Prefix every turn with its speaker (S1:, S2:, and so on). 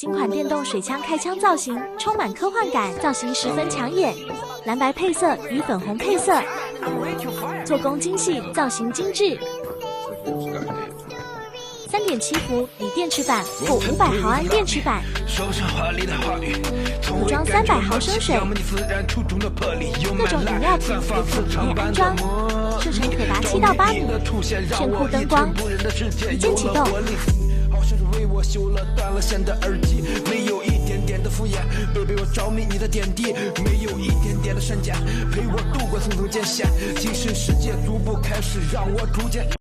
S1: 新款电动水枪开枪造型充满科幻感，造型十分抢眼，蓝白配色与粉红配色，做工精细，造型精致。3.7伏锂电池版或500毫安电池版，组装300毫升水，各种饮料瓶也可以内安装，射程可达7到8米，炫酷灯光，一键启动。
S2: 为我修了断了线的耳机，没有一点点的敷衍，贝我着迷你的点滴，没有一点点的删减，陪我度过层层艰险，即使世界逐步开始让我逐渐。